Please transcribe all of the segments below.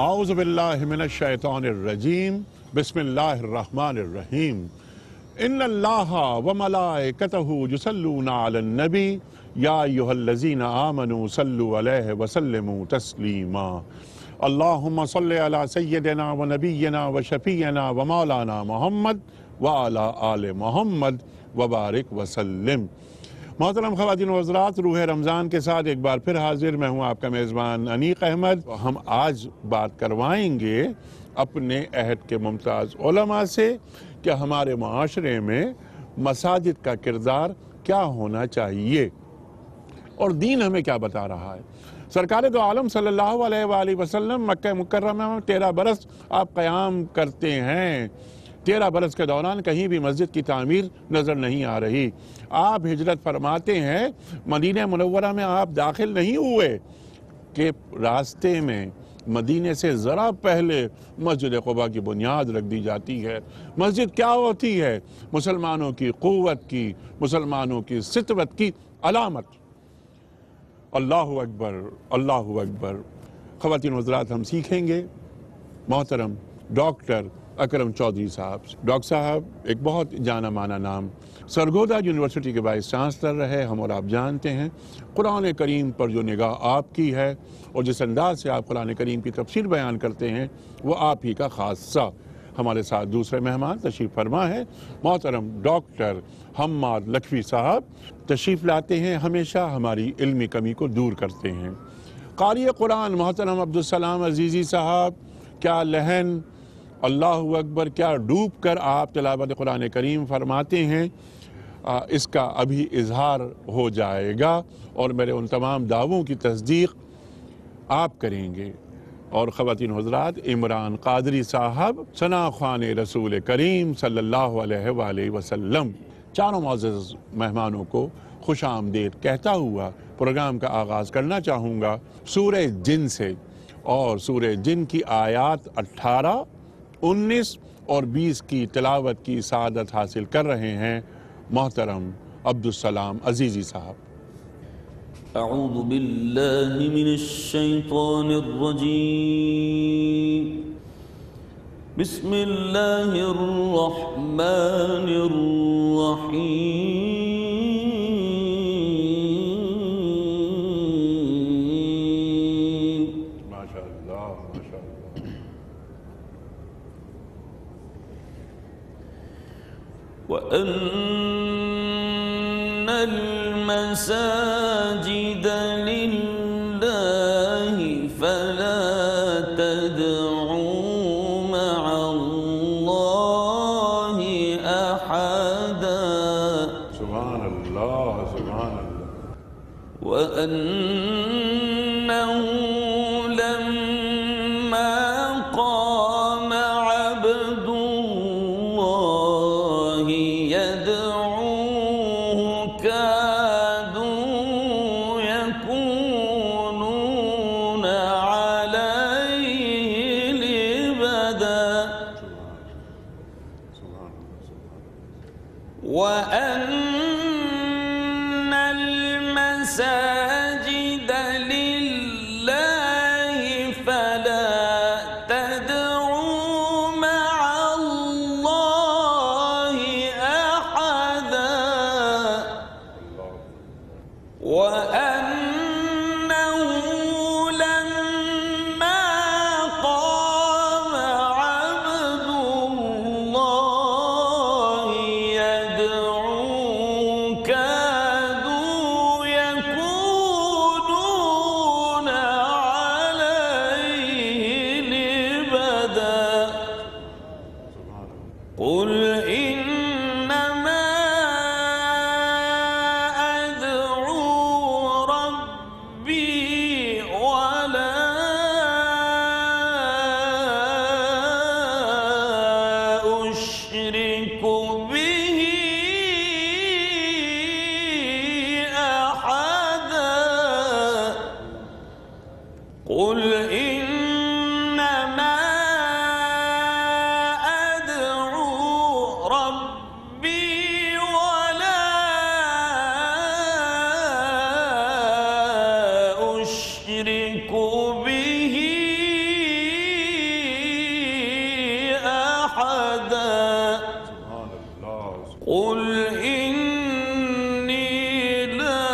اعوذ باللہ من الشیطان الرجیم بسم اللہ الرحمن الرحیم ان اللہ وملائکتہ یصلون علی النبی یا ایھا الذین آمنوا صلوا علیہ وسلموا تسلیما اللہم صلی علی سیدنا ونبینا وشفیعنا ومولانا محمد وعلی آل محمد وبارک وسلم۔ محترم خواتین و حضرات، روح رمضان کے ساتھ ایک بار پھر حاضر میں ہوں آپ کا میزبان انیق احمد۔ ہم آج بات کروائیں گے اپنے عہد کے ممتاز علماء سے کہ ہمارے معاشرے میں مساجد کا کردار کیا ہونا چاہیے اور دین ہمیں کیا بتا رہا ہے۔ سرکار دو عالم صلی اللہ علیہ وآلہ وسلم مکہ مکرمہ میں 13 برس آپ قیام کرتے ہیں۔ 13 برس کے دوران کہیں بھی مسجد کی تعمیر نظر نہیں آ رہی۔ آپ ہجرت فرماتے ہیں، مدینہ منورہ میں آپ داخل نہیں ہوئے کہ راستے میں مدینے سے ذرا پہلے مسجد قباء کی بنیاد رکھ دی جاتی ہے۔ مسجد کیا ہوتی ہے؟ مسلمانوں کی قوت کی، مسلمانوں کی سطوت کی علامت۔ اللہ اکبر، اللہ اکبر۔ خواتین و حضرات، ہم سیکھیں گے محترم ڈاکٹر اکرم چودھری صاحب۔ ڈاکٹر صاحب ایک بہت جانا مانا نام، سرگودا یونیورسٹی کے وائس چانسلر رہے، ہم اور آپ جانتے ہیں۔ قرآن کریم پر جو نگاہ آپ کی ہے اور جس انداز سے آپ قرآن کریم کی تفسیر بیان کرتے ہیں وہ آپ ہی کا خاصہ۔ ہمارے ساتھ دوسرے مہمان تشریف فرما ہے محترم ڈاکٹر حماد لکھوی صاحب، تشریف لاتے ہیں، ہمیشہ ہماری علمی کمی کو دور کرتے ہیں۔ قاری قرآن محترم عبدالسلام عزیزی صاحب، کیا لہن، اللہ اکبر، کیا ڈوب کر آپ تلاوت قرآن کریم فرماتے ہیں، اس کا ابھی اظہار ہو جائے گا اور میرے ان تمام دعووں کی تصدیق آپ کریں گے۔ اور خواتین حضرات، عمران قادری صاحب، ثنا خوان رسول کریم صلی اللہ علیہ وآلہ وسلم۔ چاروں معزز مہمانوں کو خوش آمدید کہتا ہوا پروگرام کا آغاز کرنا چاہوں گا سورہ جن سے، اور سورہ جن کی آیات 18، 19 اور 20 کی تلاوت کی سعادت حاصل کر رہے ہیں محترم عبدالسلام عزیزی صاحب۔ اعوذ باللہ من الشیطان الرجیم، بسم اللہ الرحمن الرحیم۔ ماشاءاللہ ماشاءاللہ۔ وَأَنَّ الْمَسَاجِدَ لِلَّهِ فَلَا تَدْعُوا مَعَ اللَّهِ أَحَدًا۔ سبحان اللہ سبحان اللہ۔ وَأَنَّهُ لَمَّا قَامَ عَبْدُ اللَّهِ يَدْعُوهُ كَادُوا يَكُونُونَ عَلَيْهِ لِبَدًا۔ وَأَنَّ الْمَسَاجِدَ لِلَّهِ فَلَا تَدْعُوا مَعَ اللَّهِ أَحَدًا۔ وَأَنَّهُ لَمَّا قَامَ عَبْدُ اللَّهِ يَدْعُوهُ قل إني لا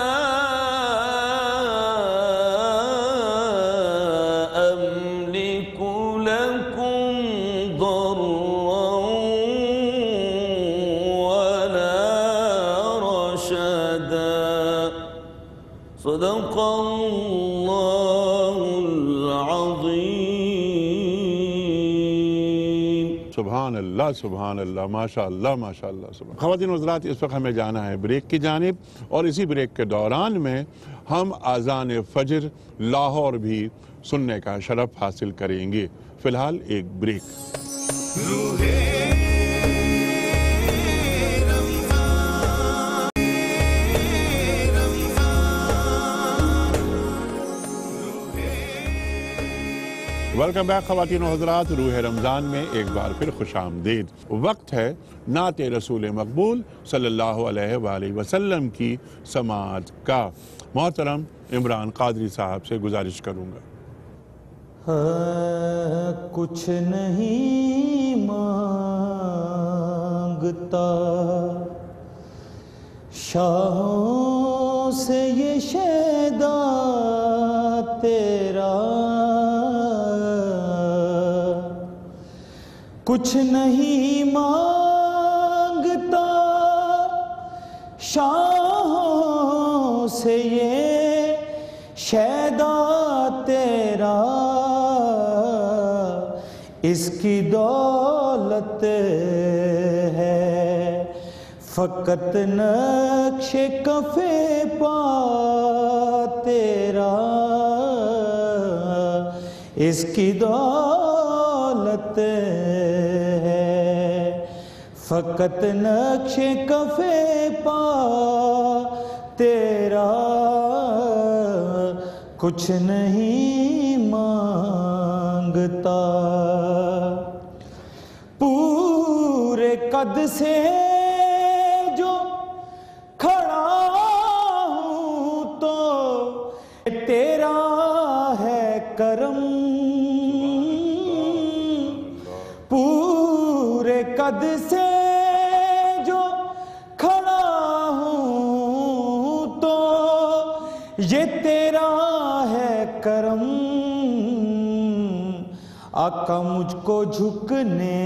أملك لكم ضرا ولا رشدا صدق الله العظيم. سبحان اللہ سبحان اللہ ماشاء اللہ ماشاء اللہ. خواتین و حضرات، اس وقت ہمیں جانا ہے بریک کی جانب، اور اسی بریک کے دوران میں ہم اذان فجر لاہور بھی سننے کا شرف حاصل کریں گے. فی الحال ایک بریک. ویلکم بیک خواتین و حضرات، روح رمضان میں ایک بار پھر خوش آمدید. وقت ہے نعت رسول مقبول صلی اللہ علیہ وآلہ وسلم کی سماعت کا. محترم عمران قادری صاحب سے گزارش کروں گا. کچھ نہیں مانگتا شاہوں سے یہ شیدا تیرا، کچھ نہیں مانگتا شاہوں سے یہ شیدا تیرا، اس کی دولت ہے فقط نقش کف پا تیرا، اس کی دولت ہے فقط نقش کف پا تیرا، کچھ نہیں مانگتا. پورے قد سے جو کھڑا ہوں تو تیرا ہے کرم، پورے قد سے جو کھڑا ہوں تو یہ تیرا ہے کرم. آقا مجھ کو جھکنے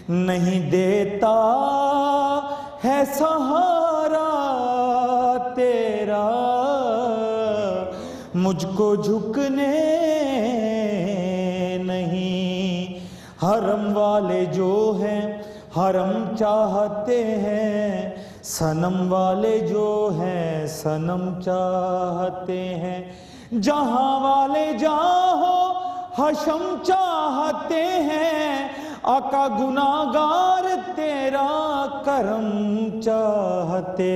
نہیں دیتا ہے سہارا تیرا، مجھ کو جھکنے نہیں. حرم والے جو ہیں حرم چاہتے ہیں، صنم والے جو ہیں صنم چاہتے ہیں، جہاں والے جاہو حشم چاہتے ہیں. آقا گناہگار تیرا کرم چاہتے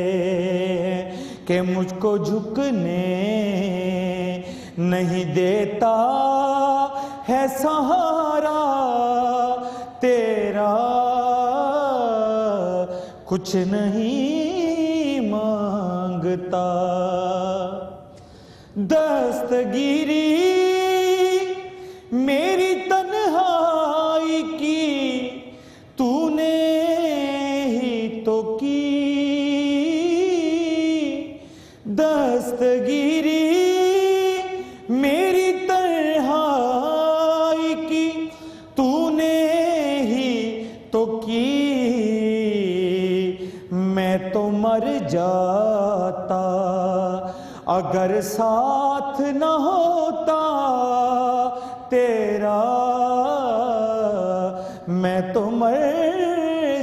ہیں کہ مجھ کو جھکنے نہیں دیتا ہے سہارا تیرا، کچھ نہیں مانگتا. دستگیری میری تنہائی کی تو نے ہی تو کی، دستگیری میری تنہائی کی تو نے ہی تو کی، میں تو مر جاتا اگر ساتھ نہ ہوتا تیرا، میں تو مر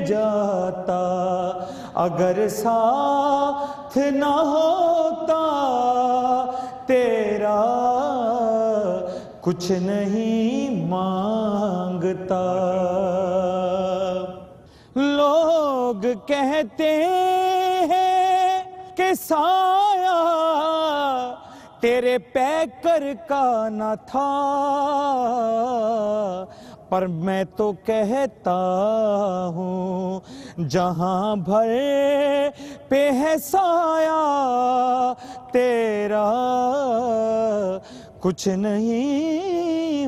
جاتا اگر ساتھ نہ ہوتا تیرا، کچھ نہیں مانگتا. لوگ کہتے ہیں کہ سایہ تیرے پیکر کا نہ تھا، پر میں تو کہتا ہوں جہاں بھر پہ ہے سایہ تیرا، کچھ نہیں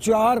4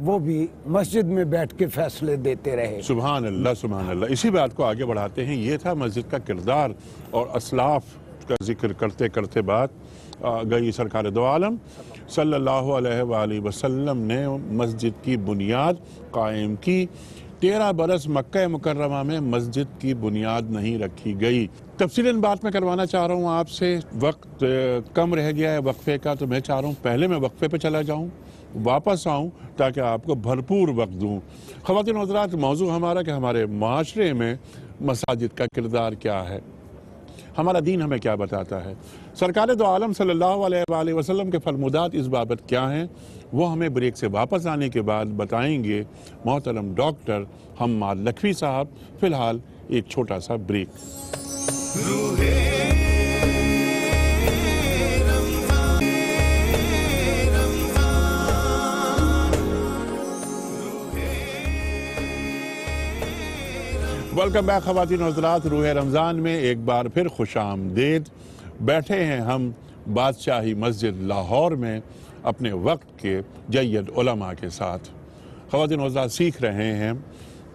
وہ بھی مسجد میں بیٹھ کے فیصلے دیتے رہے۔ سبحان اللہ سبحان اللہ۔ اسی بات کو آگے بڑھاتے ہیں، یہ تھا مسجد کا کردار، اور اسلاف کا ذکر کرتے کرتے بات گئی سرکار دو عالم صلی اللہ علیہ وآلہ وسلم نے مسجد کی بنیاد قائم کی۔ 13 برس مکہ مکرمہ میں مسجد کی بنیاد نہیں رکھی گئی۔ تفصیلاً بات میں کروانا چاہ رہا ہوں آپ سے، وقت کم رہ گیا ہے وقفے کا، تو میں چاہ رہا ہوں پہلے میں وقفے پہ چلا جاؤں، واپس آؤں تاکہ آپ کو بھرپور وقت دوں۔ خواتین و حضرات، موضوع ہمارا کہ ہمارے معاشرے میں مساجد کا کردار کیا ہے، ہمارا دین ہمیں کیا بتاتا ہے، سرکار دو عالم صلی اللہ علیہ وآلہ وسلم کے فرمودات اس بابت کیا ہیں، وہ ہمیں بریک سے واپس آنے کے بعد بتائیں گے محترم ڈاکٹر حماد لکھوی صاحب۔ فی الحال ایک چھوٹا سا بریک۔ ویلکم بیک خواتین و حضرات، روح رمضان میں ایک بار پھر خوش آمدید۔ بیٹھے ہیں ہم بادشاہی مسجد لاہور میں اپنے وقت کے جید علماء کے ساتھ۔ خواتین و حضرات، سیکھ رہے ہیں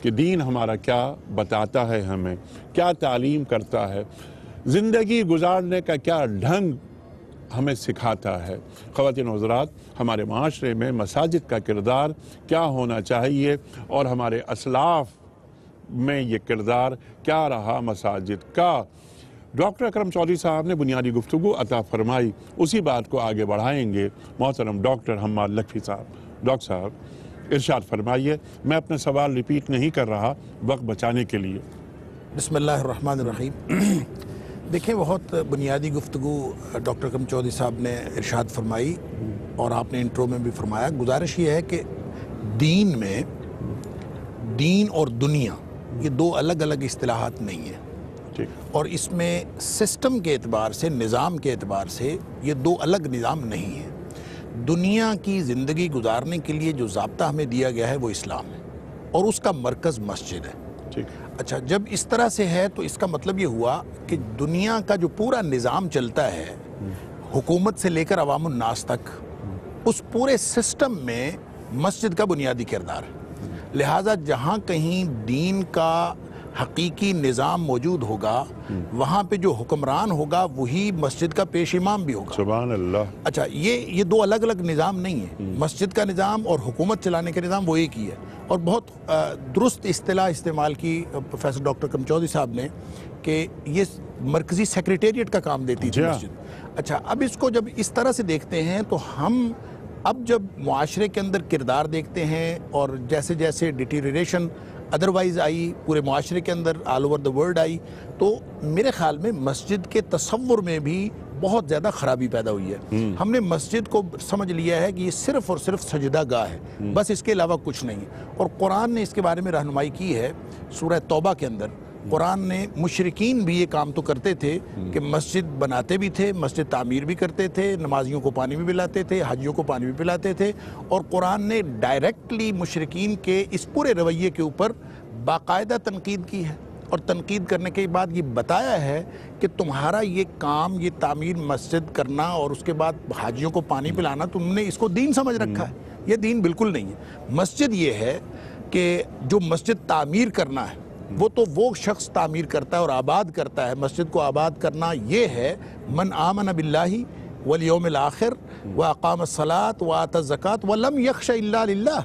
کہ دین ہمارا کیا بتاتا ہے، ہمیں کیا تعلیم کرتا ہے، زندگی گزارنے کا کیا ڈھنگ ہمیں سکھاتا ہے۔ خواتین و حضرات، ہمارے معاشرے میں مساجد کا کردار کیا ہونا چاہیے، اور ہمارے اسلاف میں یہ کردار کیا رہا مساجد کا۔ ڈاکٹر اکرم چودھری صاحب نے بنیادی گفتگو عطا فرمائی، اسی بات کو آگے بڑھائیں گے محترم ڈاکٹر حماد لکھوی صاحب۔ ڈاکٹر صاحب ارشاد فرمائیے، میں اپنا سوال ریپیٹ نہیں کر رہا وقت بچانے کے لیے۔ بسم اللہ الرحمن الرحیم۔ دیکھیں، بہت بنیادی گفتگو ڈاکٹر اکرم چودھری صاحب نے ارشاد فرمائی، اور آپ نے انٹرو میں بھی فرمایا۔ گزارش یہ ہے کہ دین میں دین اور دنیا یہ دو الگ الگ اصطلاحات نہیں ہیں، اور اس میں سسٹم کے اعتبار سے، نظام کے اعتبار سے یہ دو الگ نظام نہیں ہیں۔ دنیا کی زندگی گزارنے کے لیے جو ضابطہ ہمیں دیا گیا ہے وہ اسلام ہے، اور اس کا مرکز مسجد ہے۔ اچھا، جب اس طرح سے ہے تو اس کا مطلب یہ ہوا کہ دنیا کا جو پورا نظام چلتا ہے، حکومت سے لے کر عوام الناس تک، اس پورے سسٹم میں مسجد کا بنیادی کردار ہے۔ لہٰذا جہاں کہیں دین کا حقیقی نظام موجود ہوگا، وہاں پہ جو حکمران ہوگا وہی مسجد کا پیش امام بھی ہوگا۔ سبحان اللہ۔ اچھا، یہ دو الگ الگ نظام نہیں ہیں۔ مسجد کا نظام اور حکومت چلانے کا نظام وہ ایک ہی ہے۔ اور بہت درست اصطلاح استعمال کی پروفیسر ڈاکٹر اکرم چودھری صاحب نے کہ یہ مرکزی سیکریٹریٹ کا کام دیتی تھی مسجد۔ اچھا، اب اس کو جب اس طرح سے دیکھتے ہیں تو ہم اب جب معاشرے کے اندر کردار دیکھتے ہیں، اور جیسے جیسے ڈیٹیریشن ادروائز آئی پورے معاشرے کے اندر، all over the world I, تو میرے خیال میں مسجد کے تصور میں بھی بہت زیادہ خرابی پیدا ہوئی ہے۔ ہم نے مسجد کو سمجھ لیا ہے کہ یہ صرف اور صرف سجدہ گاہ ہے، بس اس کے علاوہ کچھ نہیں۔ اور قرآن نے اس کے بارے میں رہنمائی کی ہے۔ سورہ توبہ کے اندر قرآن نے، مشرکین بھی یہ کام تو کرتے تھے کہ مسجد بناتے بھی تھے، مسجد تعمیر بھی کرتے تھے، نمازیوں کو پانی بھی پلاتے تھے، حاجیوں کو پانی بھی پلاتے تھے، اور قرآن نے ڈائریکٹلی مشرکین کے اس پورے رویے کے اوپر باقاعدہ تنقید کی ہے، اور تنقید کرنے کے بعد یہ بتایا ہے کہ تمہارا یہ کام، یہ تعمیر مسجد کرنا اور اس کے بعد حاجیوں کو پانی پلانا، تم نے اس کو دین سمجھ رکھا ہے۔ یہ دین بالکل نہیں ہے۔ مسجد یہ ہے کہ جو مسجد تعمیر کرنا ہے وہ تو وہ شخص تعمیر کرتا ہے اور آباد کرتا ہے۔ مسجد کو آباد کرنا یہ ہے من آمن باللہ والیوم الآخر واقام الصلاۃ وآتی الزکاۃ ولم یخش الا للہ۔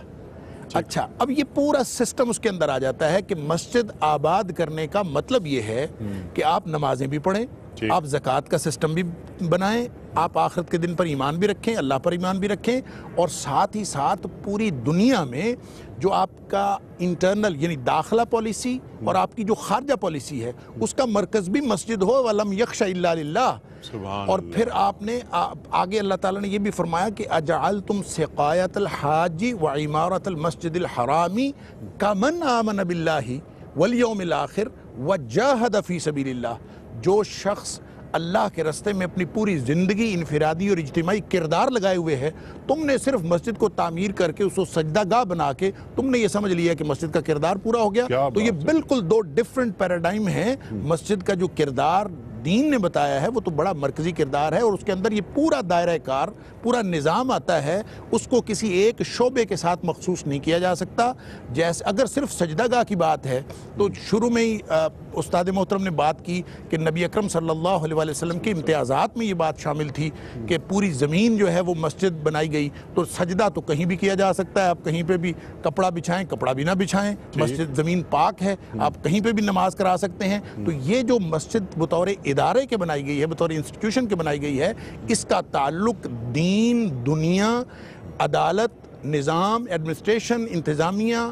اچھا، اب یہ پورا سسٹم اس کے اندر آ جاتا ہے کہ مسجد آباد کرنے کا مطلب یہ ہے کہ آپ نمازیں بھی پڑھیں، آپ زکوٰۃ کا سسٹم بھی بنائیں، آپ آخرت کے دن پر ایمان بھی رکھیں، اللہ پر ایمان بھی رکھیں، اور ساتھ ہی ساتھ پوری دنیا میں جو آپ کا انٹرنل یعنی داخلہ پالیسی اور آپ کی جو خارجہ پالیسی ہے اس کا مرکز بھی مسجد ہو، وَلَمْ يَخْشَ إِلَّا لِلَّهِ۔ اور پھر آپ نے آگے اللہ تعالیٰ نے یہ بھی فرمایا کہ اَجَعَلْتُمْ سِقَایَةَ الْحَاجِّ وَعِمَارَةَ الْمَسْجِدِ الْحَرَامِ كَمَنْ آمَنَ بِاللَّهِ وَالْيَوْمِ الْآخِرِ وَجَاهَدَ فِي سَبِيلِ اللَّهِ۔ جو شخص اللہ کے راستے میں اپنی پوری زندگی انفرادی اور اجتماعی کردار لگائے ہوئے ہے، تم نے صرف مسجد کو تعمیر کر کے اس کو سجدہ گاہ بنا کے تم نے یہ سمجھ لیا کہ مسجد کا کردار پورا ہو گیا۔ تو یہ بالکل دو ڈیفرنٹ پیراڈائم ہیں۔ مسجد کا جو کردار دین نے بتایا ہے وہ تو بڑا مرکزی کردار ہے، اور اس کے اندر یہ پورا دائرہ کار، پورا نظام آتا ہے، اس کو کسی ایک شعبے کے ساتھ مخصوص نہیں کیا جا سکتا۔ جیسے اگر صرف سجدہ گاہ کی بات ہے تو شروع میں ہی استاد محترم نے بات کی کہ نبی اکرم صلی اللہ علیہ وسلم کے امتیازات میں یہ بات شامل تھی کہ پوری زمین جو ہے وہ مسجد بنائی گئی، تو سجدہ تو کہیں بھی کیا جا سکتا ہے، آپ کہیں پہ بھی کپڑا بچھائیں، کپڑا بھی نہ بچھائیں، مسجد زمین پاک ہے، آپ کہیں پہ بھی نماز کرا سکتے ہیں۔ تو یہ جو مسجد بطور ادارے کے بنائی گئی ہے، بطور انسٹیٹیوشن کے بنائی گئی ہے، اس کا تعلق دین، دنیا، عدالت، نظام، ایڈمنسٹریشن، انتظامیہ،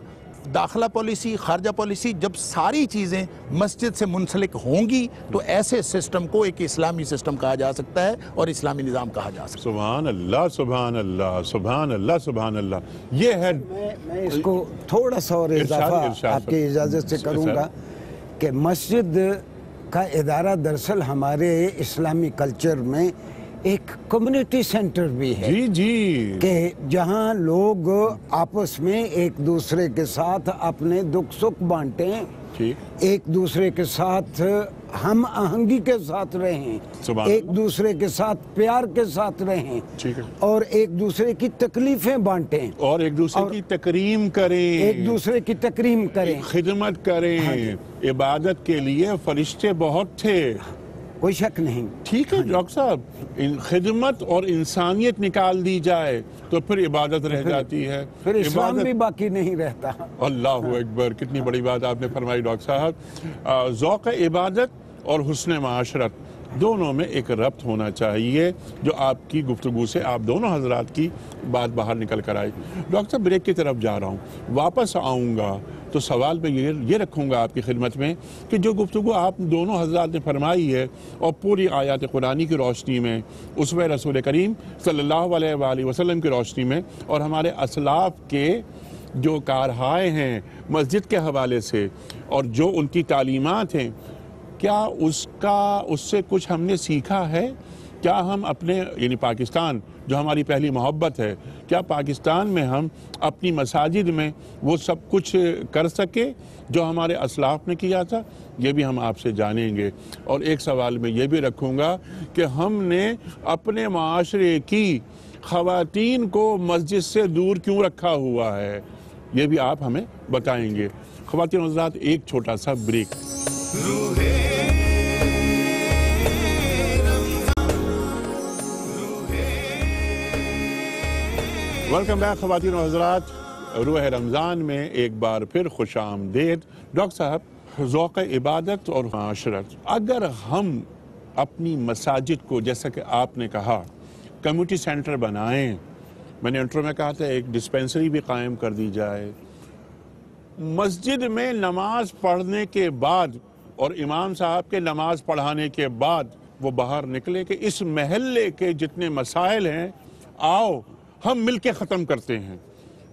داخلہ پالیسی، خارجہ پالیسی، جب ساری چیزیں مسجد سے منسلک ہوں گی تو ایسے سسٹم کو ایک اسلامی سسٹم کہا جا سکتا ہے اور اسلامی نظام کہا جا سکتا ہے۔ سبحان اللہ، سبحان اللہ، سبحان اللہ، سبحان اللہ۔ یہ ہے، میں اس کو تھوڑا سا اور اضافہ آپ کی اجازت سے کروں گا کہ مسجد کا ادارہ دراصل ہمارے اسلامی کلچر میں ایک کمیونٹی سینٹر بھی ہے، جی جی، کہ جہاں لوگ آپس میں ایک دوسرے کے ساتھ اپنے دکھ سکھ بانٹیں، ایک دوسرے کے ساتھ ہم آہنگی کے ساتھ رہیں، ایک دوسرے کے ساتھ پیار کے ساتھ رہیں، اور ایک دوسرے کی تکلیفیں بانٹیں، اور ایک دوسرے کی تکریم کریں، ایک دوسرے کی تکریم کریں، خدمت کریں۔ عبادت کے لیے فرشتے بہت تھے، کوئی شک نہیں۔ ٹھیک ہے ڈاکٹر صاحب، خدمت اور انسانیت نکال دی جائے تو پھر عبادت رہ جاتی ہے، پھر اسلام بھی باقی نہیں رہتا۔ اللہ اکبر، کتنی بڑی بات آپ نے فرمائی ڈاکٹر صاحب۔ ذوق عبادت اور حسن معاشرت دونوں میں ایک ربط ہونا چاہیے، جو آپ کی گفتگو سے آپ دونوں حضرات کی بات باہر نکل کر آئی۔ ڈاکٹر صاحب بریک کی طرف جا رہا ہوں، واپس آؤں گا تو سوال میں یہ رکھوں گا آپ کی خدمت میں کہ جو گفتگو آپ دونوں حضرات نے فرمائی ہے اور پوری آیات قرآنی کی روشنی میں، اسوہ رسول کریم صلی اللہ علیہ وآلہ وسلم کی روشنی میں، اور ہمارے اسلاف کے جو کارہائے ہیں مسجد کے حوالے سے اور جو ان کی تعلیمات ہیں، کیا اس سے کچھ ہم نے سیکھا ہے؟ کیا ہم اپنے یعنی پاکستان جو ہماری پہلی محبت ہے، کیا پاکستان میں ہم اپنی مساجد میں وہ سب کچھ کر سکے جو ہمارے اسلاف نے کیا تھا؟ یہ بھی ہم آپ سے جانیں گے۔ اور ایک سوال میں یہ بھی رکھوں گا کہ ہم نے اپنے معاشرے کی خواتین کو مسجد سے دور کیوں رکھا ہوا ہے، یہ بھی آپ ہمیں بتائیں گے۔ خواتین حضرات، ایک چھوٹا سا بریک۔ ویلکم بیک خواتین و حضرات، روح رمضان میں ایک بار پھر خوش آمدید۔ ڈاکٹر صاحب، ذوق عبادت اور معاشرت، اگر ہم اپنی مساجد کو جیسا کہ آپ نے کہا کمیونٹی سینٹر بنائیں، میں نے انٹرو میں کہا تھا ایک ڈسپینسری بھی قائم کر دی جائے، مسجد میں نماز پڑھنے کے بعد اور امام صاحب کے نماز پڑھانے کے بعد وہ باہر نکلے کہ اس محلے کے جتنے مسائل ہیں آؤ ہم مل کے ختم کرتے ہیں۔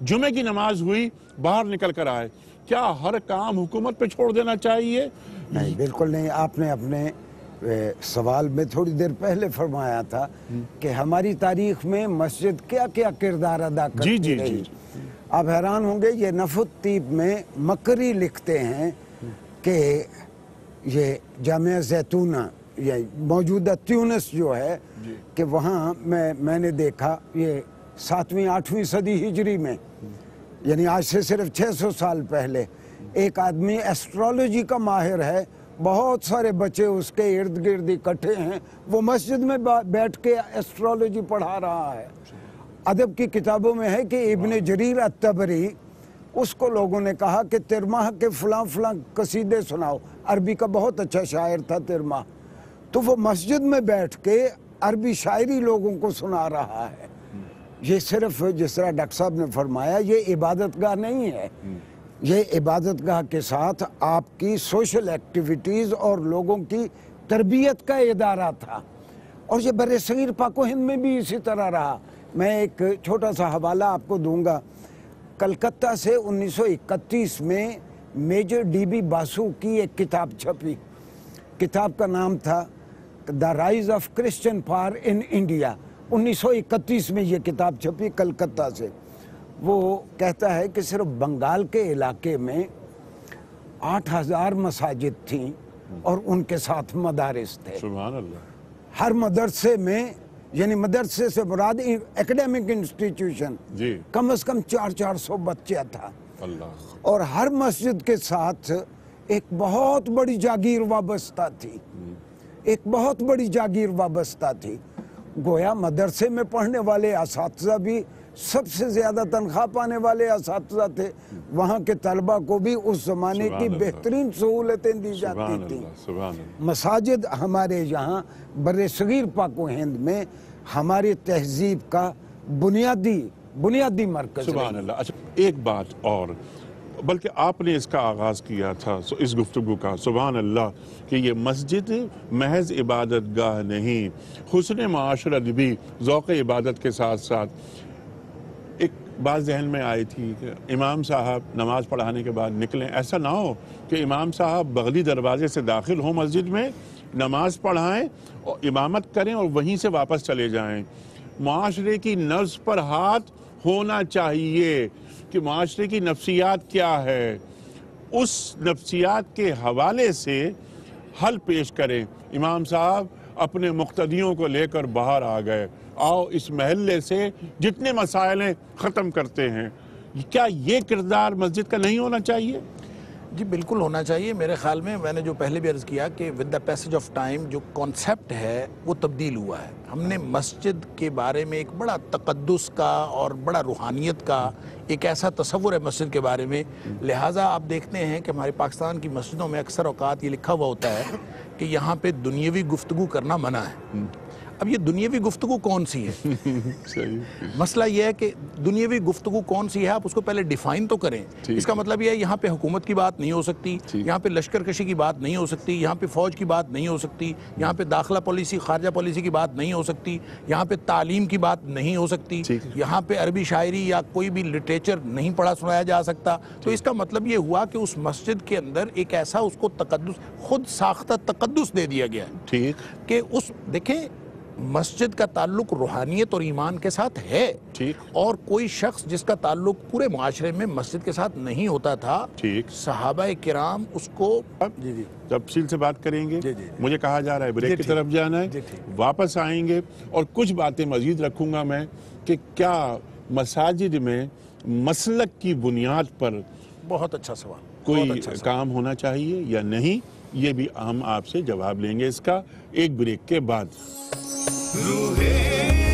جمعہ کی نماز ہوئی، باہر نکل کر آئے۔ کیا ہر کام حکومت پہ چھوڑ دینا چاہیے؟ نہیں، بالکل نہیں۔ آپ نے اپنے سوال میں تھوڑی دیر پہلے فرمایا تھا کہ ہماری تاریخ میں مسجد کیا کیا کردار ادا کرتی رہی۔ آپ حیران ہوں گے، یہ نفت طیب میں مکری لکھتے ہیں کہ یہ جامعہ زیتونہ یہ موجودہ تیونس جو ہے کہ وہاں میں نے دیکھا، یہ 7ویں 8ویں صدی ہجری میں، یعنی آج سے صرف 600 سال پہلے، ایک آدمی ایسٹرالوجی کا ماہر ہے، بہت سارے بچے اس کے ارد گرد اکٹھے ہیں، وہ مسجد میں بیٹھ کے ایسٹرالوجی پڑھا رہا ہے۔ ادب کی کتابوں میں ہے کہ ابن جریر الطبری، اس کو لوگوں نے کہا کہ ترماہ کے فلاں فلاں قصیدے سناؤ، عربی کا بہت اچھا شاعر تھا ترماہ، تو وہ مسجد میں بیٹھ کے عربی شاعری لوگوں کو سنا رہا ہے۔ یہ صرف جس طرح ڈاکٹر صاحب نے فرمایا، یہ عبادت گاہ نہیں ہے، یہ عبادت گاہ کے ساتھ آپ کی سوشل ایکٹیویٹیز اور لوگوں کی تربیت کا ادارہ تھا، اور یہ برصغیر پاک و ہند میں بھی اسی طرح رہا۔ میں ایک چھوٹا سا حوالہ آپ کو دوں گا۔ کلکتہ سے 1931 میں میجر ڈی بی باسو کی ایک کتاب چھپی، کتاب کا نام تھا the rise of Christian power in India. 1931 میں یہ کتاب چھپی کلکتہ سے۔ وہ کہتا ہے کہ صرف بنگال کے علاقے میں 8000 مساجد تھیں اور ان کے ساتھ مدارس تھے. سبحان اللہ. ہر مدرسے میں یعنی مدرسے سے مراد ایکڈیمک انسٹیٹیوشن جی. کم از کم 400 بچہ تھا. اللہ. اور ہر مسجد کے ساتھ ایک بہت بڑی جاگیر وابستہ تھی. ایک بہت بڑی جاگیر وابستہ تھی. گویا مدرسے میں پڑھنے والے اساتذہ بھی سب سے زیادہ تنخواہ پانے والے اساتذہ تھے. وہاں کے طلبہ کو بھی اس زمانے کی بہترین سہولتیں دی جاتی تھیں. سبحان اللہ. مساجد ہمارے یہاں بر صغیر پاک و ہند میں ہماری تہذیب کا بنیادی مرکز سبحان اللہ. اچھا ایک بات اور، بلکہ آپ نے اس کا آغاز کیا تھا اس گفتگو کا، سبحان اللہ، کہ یہ مسجد محض عبادت گاہ نہیں، حسن معاشرت بھی ذوق عبادت کے ساتھ ساتھ. ایک بات ذہن میں آئی تھی کہ امام صاحب نماز پڑھانے کے بعد نکلیں، ایسا نہ ہو کہ امام صاحب بغلی دروازے سے داخل ہوں مسجد میں، نماز پڑھائیں اور امامت کریں اور وہیں سے واپس چلے جائیں. معاشرے کی نبض پر ہاتھ ہونا چاہیے کہ معاشرے کی نفسیات کیا ہے، اس نفسیات کے حوالے سے حل پیش کریں. امام صاحب اپنے مقتدیوں کو لے کر باہر آ گئے، آؤ اس محلے سے جتنے مسائل ہیں ختم کرتے ہیں. کیا یہ کردار مسجد کا نہیں ہونا چاہیے؟ جی بالکل ہونا چاہیے. میرے خیال میں نے جو پہلے بھی عرض کیا کہ with the passage of time جو کانسیپٹ ہے وہ تبدیل ہوا ہے. ہم نے مسجد کے بارے میں ایک بڑا تقدس کا اور بڑا روحانیت کا ایک ایسا تصور ہے مسجد کے بارے میں، لہٰذا آپ دیکھتے ہیں کہ ہمارے پاکستان کی مسجدوں میں اکثر اوقات یہ لکھا ہوا ہوتا ہے کہ یہاں پہ دنیاوی گفتگو کرنا منع ہے. اب یہ دنیاوی گفتگو کون سی ہے؟ مسئلہ یہ ہے کہ دنیاوی گفتگو کون سی ہے، آپ اس کو پہلے ڈیفائن تو کریں. اس کا مطلب یہ ہے یہاں پہ حکومت کی بات نہیں ہو سکتی، یہاں پہ لشکر کشی کی بات نہیں ہو سکتی، یہاں پہ فوج کی بات نہیں ہو سکتی، یہاں پہ داخلہ پالیسی خارجہ پالیسی کی بات نہیں ہو سکتی، یہاں پہ تعلیم کی بات نہیں ہو سکتی، یہاں پہ عربی شاعری یا کوئی بھی لٹریچر نہیں پڑھا سنایا جا سکتا. تو اس کا مطلب یہ ہوا کہ اس مسجد کے اندر ایک ایسا اس کو تقدس، خود ساختہ تقدس دے دیا گیا ہے. ٹھیک کہ اس دیکھیں مسجد کا تعلق روحانیت اور ایمان کے ساتھ ہے. ٹھیک. اور کوئی شخص جس کا تعلق پورے معاشرے میں مسجد کے ساتھ نہیں ہوتا تھا، ٹھیک، صحابہ کرام اس کو تفصیل سے بات کریں گے. مجھے کہا جا رہا ہے بریک کی طرف جانا ہے، واپس آئیں گے اور کچھ باتیں مزید رکھوں گا میں کہ کیا مساجد میں مسلک کی بنیاد پر بہت اچھا سوال کوئی کام ہونا چاہیے یا نہیں، یہ بھی ہم آپ سے جواب لیں گے اس کا ایک بریک کے بعد. روحے